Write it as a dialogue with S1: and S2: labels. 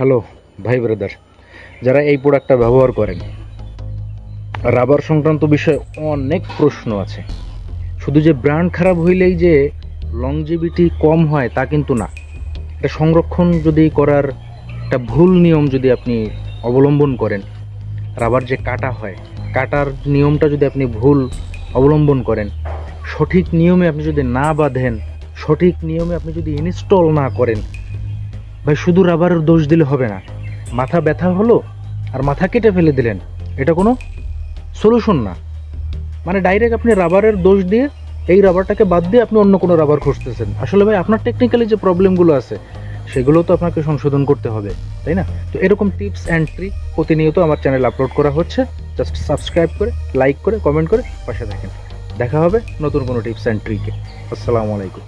S1: Hello ভাই brother, যারা এই প্রোডাক্টটা ব্যবহার করেন, রাবার সংক্রান্ত বিষয়ে অনেক প্রশ্ন আছে। শুধু যে ব্র্যান্ড খারাপ হইলেই যে লংজিভিটি কম হয় তা কিন্তু না। এটা সংরক্ষণ যদি করার একটা ভুল নিয়ম যদি আপনি অবলম্বন করেন, রাবার যে কাটা হয়, কাটার নিয়মটা যদি আপনি ভুল অবলম্বন করেন, সঠিক নিয়মে আপনি যদি না বাঁধেন, সঠিক নিয়মে আপনি যদি ইনস্টল না করেন, ভাই শুধু রাবারের দোষ দিলে হবে না। মাথা ব্যথা হলো আর মাথা কেটে ফেলে দিলেন, এটা কোনো সলিউশন না। মানে ডাইরেক্ট আপনি রাবারের দোষ দিয়ে এই রাবারটাকে বাদ দিয়ে আপনি অন্য কোনো রাবার খুঁজতেছেন। আসলে ভাই আপনার টেকনিক্যালি যে প্রবলেমগুলো আছে সেগুলো তো আপনাকে সংশোধন করতে হবে, তাই না? তো এরকম টিপস অ্যান্ড ট্রিক প্রতিনিয়ত আমার চ্যানেল আপলোড করা হচ্ছে। জাস্ট সাবস্ক্রাইব করে, লাইক করে, কমেন্ট করে পাশে থাকেন। দেখা হবে নতুন কোনো টিপস অ্যান্ড ট্রিকে। আসসালামু আলাইকুম।